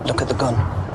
Look at the gun.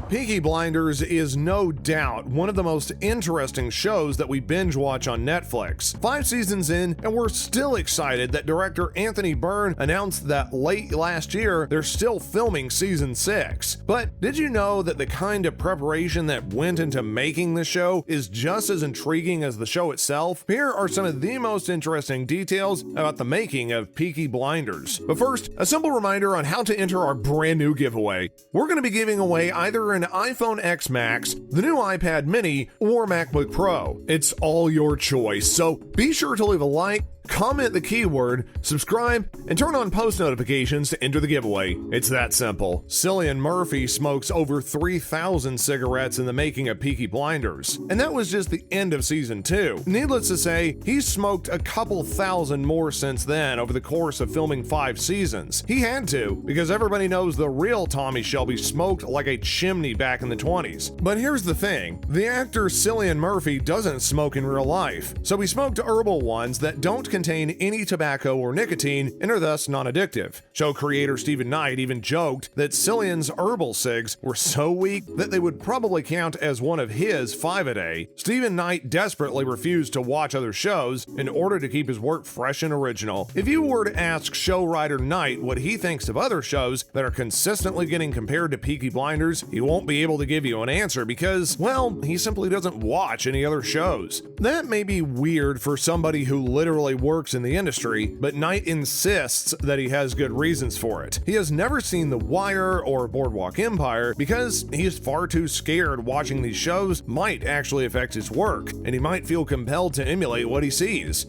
Peaky Blinders is no doubt one of the most interesting shows that we binge watch on Netflix. 5 seasons in, and we're still excited that director Anthony Byrne announced that late last year they're still filming season 6. But did you know that the kind of preparation that went into making the show is just as intriguing as the show itself? Here are some of the most interesting details about the making of Peaky Blinders. But first, a simple reminder on how to enter our brand new giveaway. We're going to be giving away either an iPhone X Max, the new iPad mini, or MacBook Pro. It's all your choice, so be sure to leave a like, comment the keyword, subscribe, and turn on post notifications to enter the giveaway. It's that simple. Cillian Murphy smokes over 3,000 cigarettes in the making of Peaky Blinders, and that was just the end of season 2. Needless to say, he's smoked a couple thousand more since then over the course of filming 5 seasons. He had to, because everybody knows the real Tommy Shelby smoked like a chimney back in the 20s. But here's the thing, the actor Cillian Murphy doesn't smoke in real life, so he smoked herbal ones that don't contain any tobacco or nicotine and are thus non-addictive. Show creator Stephen Knight even joked that Cillian's herbal cigs were so weak that they would probably count as one of his 5 a day. Stephen Knight desperately refused to watch other shows in order to keep his work fresh and original. If you were to ask show writer Knight what he thinks of other shows that are consistently getting compared to Peaky Blinders, he won't be able to give you an answer because, well, he simply doesn't watch any other shows. That may be weird for somebody who literally works in the industry, but Knight insists that he has good reasons for it. He has never seen The Wire or Boardwalk Empire because he is far too scared watching these shows might actually affect his work, and he might feel compelled to emulate what he sees.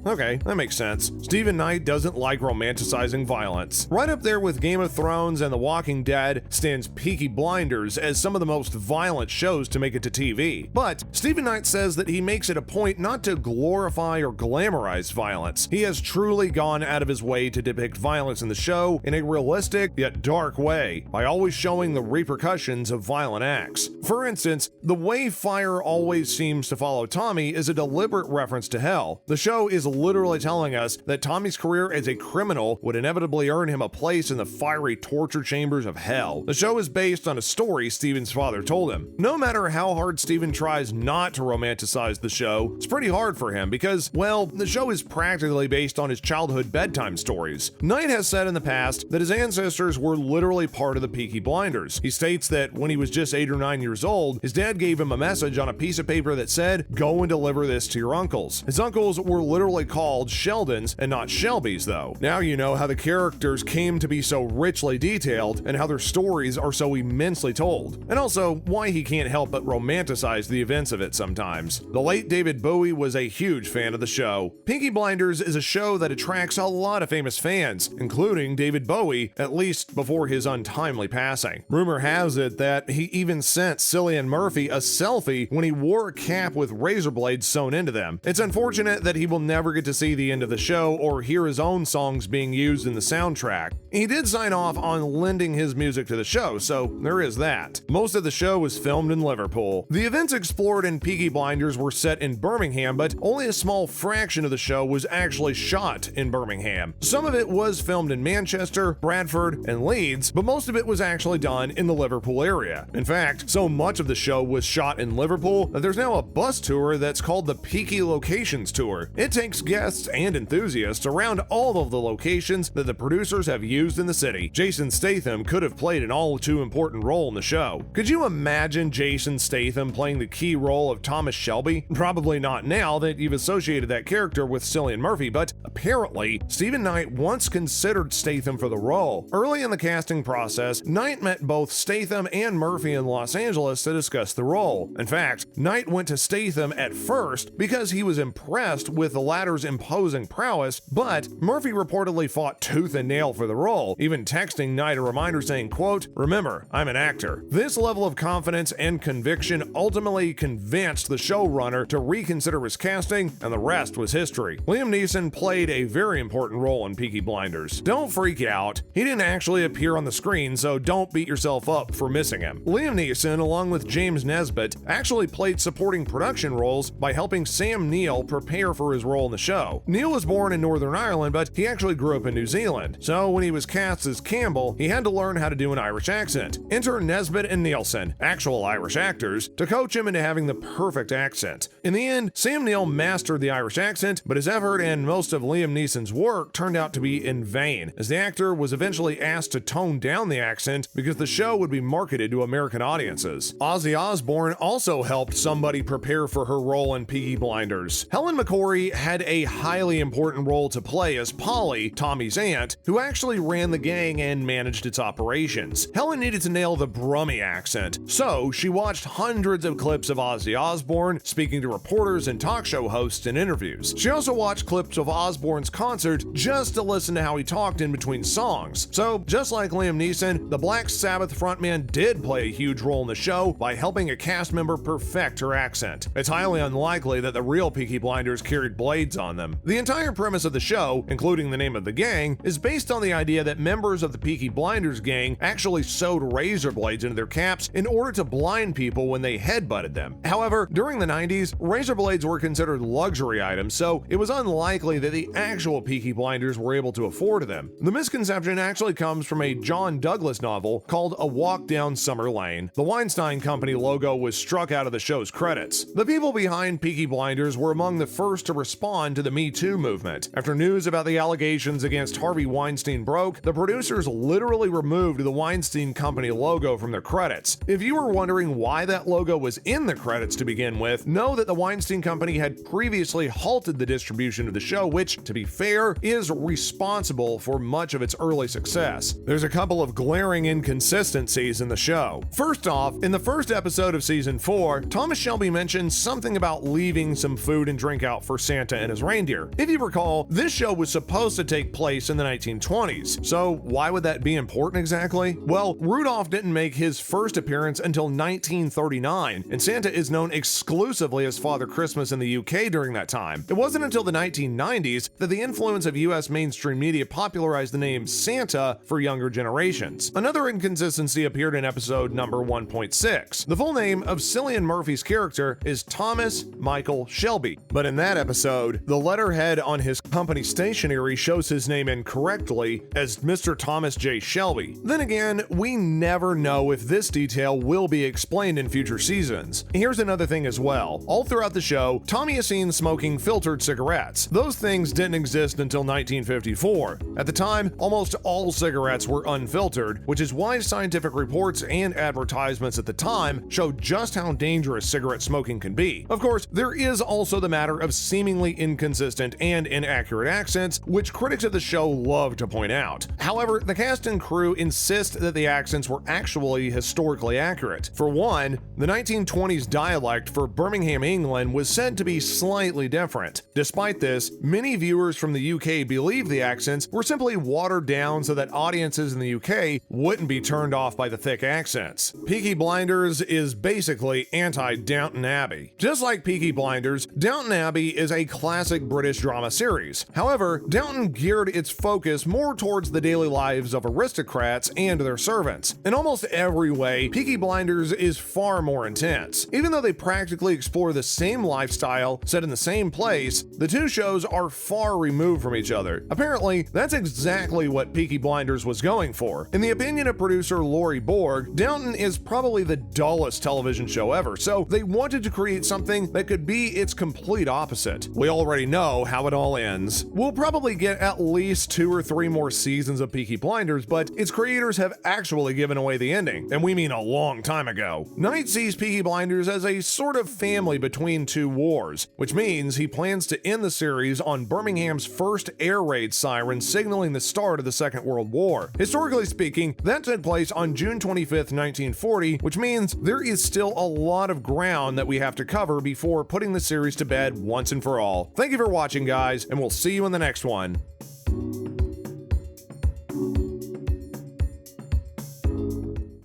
Okay, that makes sense. Stephen Knight doesn't like romanticizing violence. Right up there with Game of Thrones and The Walking Dead stands Peaky Blinders as some of the most violent shows to make it to TV. But Stephen Knight says that he makes it a point not to glorify or glamorize violence. He has truly gone out of his way to depict violence in the show in a realistic yet dark way by always showing the repercussions of violent acts. For instance, the way fire always seems to follow Tommy is a deliberate reference to hell. The show is literally telling us that Tommy's career as a criminal would inevitably earn him a place in the fiery torture chambers of hell. The show is based on a story Steven's father told him. No matter how hard Steven tries not to romanticize the show, it's pretty hard for him because, well, the show is practically based on his childhood bedtime stories. Knight has said in the past that his ancestors were literally part of the Peaky Blinders. He states that when he was just 8 or 9 years old, his dad gave him a message on a piece of paper that said, "Go and deliver this to your uncles." His uncles were literally called Sheldons and not Shelbys, though. Now you know how the characters came to be so richly detailed and how their stories are so immensely told, and also why he can't help but romanticize the events of it sometimes. The late David Bowie was a huge fan of the show. Peaky Blinders is a show that attracts a lot of famous fans, including David Bowie, at least before his untimely passing. Rumor has it that he even sent Cillian Murphy a selfie when he wore a cap with razor blades sewn into them. It's unfortunate that he will never get to see the end of the show or hear his own songs being used in the soundtrack. He did sign off on lending his music to the show, so there is that. Most of the show was filmed in Liverpool. The events explored in Peaky Blinders were set in Birmingham, but only a small fraction of the show was actually shot in Birmingham. Some of it was filmed in Manchester, Bradford, and Leeds, but most of it was actually done in the Liverpool area. In fact, so much of the show was shot in Liverpool that there's now a bus tour that's called the Peaky Locations Tour. It takes guests and enthusiasts around all of the locations that the producers have used in the city. Jason Statham could have played an all too important role in the show. Could you imagine Jason Statham playing the key role of Thomas Shelby? Probably not now that you've associated that character with Cillian Murphy, but apparently, Stephen Knight once considered Statham for the role. Early in the casting process, Knight met both Statham and Murphy in Los Angeles to discuss the role. In fact, Knight went to Statham at first because he was impressed with the latter's imposing prowess, but Murphy reportedly fought tooth and nail for the role, even texting Knight a reminder saying, quote, "Remember, I'm an actor." This level of confidence and conviction ultimately convinced the showrunner to reconsider his casting, and the rest was history. Liam Neeson played a very important role in Peaky Blinders. Don't freak out, he didn't actually appear on the screen, so don't beat yourself up for missing him. Liam Neeson, along with James Nesbitt, actually played supporting production roles by helping Sam Neill prepare for his role in the show. Neill was born in Northern Ireland, but he actually grew up in New Zealand, so when he was cast as Campbell, he had to learn how to do an Irish accent. Enter Nesbitt and Nielsen, actual Irish actors, to coach him into having the perfect accent. In the end, Sam Neill mastered the Irish accent, but his effort and most of Liam Neeson's work turned out to be in vain, as the actor was eventually asked to tone down the accent because the show would be marketed to American audiences. Ozzy Osbourne also helped somebody prepare for her role in Peaky Blinders. Helen McCrory had a highly important role to play as Polly, Tommy's aunt, who actually ran the gang and managed its operations. Helen needed to nail the Brummie accent, so she watched hundreds of clips of Ozzy Osbourne speaking to reporters and talk show hosts in interviews. She also watched clips of Osbourne's concert just to listen to how he talked in between songs. So, just like Liam Neeson, the Black Sabbath frontman did play a huge role in the show by helping a cast member perfect her accent. It's highly unlikely that the real Peaky Blinders carried blades on them. The entire premise of the show, including the name of the gang, is based on the idea that members of the Peaky Blinders gang actually sewed razor blades into their caps in order to blind people when they headbutted them. However, during the 90s, razor blades were considered luxury items, so it was unlikely that the actual Peaky Blinders were able to afford them. The misconception actually comes from a John Douglas novel called A Walk Down Summer Lane. The Weinstein Company logo was struck out of the show's credits. The people behind Peaky Blinders were among the first to respond to the Me Too movement. After news about the allegations against Harvey Weinstein broke, the producers literally removed the Weinstein Company logo from their credits. If you were wondering why that logo was in the credits to begin with, know that the Weinstein Company had previously halted the distribution of the show, which, to be fair, is responsible for much of its early success. There's a couple of glaring inconsistencies in the show. First off, in the first episode of season 4, Thomas Shelby mentioned something about leaving some food and drink out for Santa and his reindeer. If you recall, this show was supposed to take place in the 1920s, so why would that be important exactly? Well, Rudolph didn't make his first appearance until 1939, and Santa is known exclusively as Father Christmas in the UK during that time. It wasn't until the 1990s that the influence of US mainstream media popularized the name Santa for younger generations. Another inconsistency appeared in episode number 1.6. The full name of Cillian Murphy's character is Thomas Michael Shelby, but in that episode, the letterhead on his company stationery shows his name incorrectly as Mr. Thomas J. Shelby. Then again, we never know if this detail will be explained in future seasons. Here's another thing as well. All throughout the show, Tommy is seen smoking filtered cigarettes. Those things didn't exist until 1954. At the time, almost all cigarettes were unfiltered, which is why scientific reports and advertisements at the time showed just how dangerous cigarette smoking can be. Of course, there is also the matter of seemingly inconsistent and inaccurate accents, which critics of the show love to point out. However, the cast and crew insist that the accents were actually historically accurate. For one, the 1920s dialect for Birmingham, England was said to be slightly different. Despite this, many viewers from the UK believe the accents were simply watered down so that audiences in the UK wouldn't be turned off by the thick accents. Peaky Blinders is basically anti-Downton Abbey. Just like Peaky Blinders, Downton Abbey is a classic British drama series. However, Downton geared its focus more towards the daily lives of aristocrats and their servants. In almost every way, Peaky Blinders is far more intense. Even though they practically explore the same lifestyle set in the same place, the two shows are far removed from each other. Apparently, that's exactly what Peaky Blinders was going for. In the opinion of producer Laurie Borg, Downton is probably the dullest television show ever, so they wanted to create something that could be its complete opposite. We already know how it all ends. We'll probably get at least 2 or 3 more seasons of Peaky Blinders, but its creators have actually given away the ending, and we mean a long time ago. Knight sees Peaky Blinders as a sort of family between two wars, which means he plans to end the series on Birmingham's first air raid siren signaling the start of the Second World War. Historically speaking, that took place on June 25th, 1940, which means there is still a lot of ground that we have to cover before putting the series to bed once and for all. Thank you for watching, guys, and we'll see you in the next one.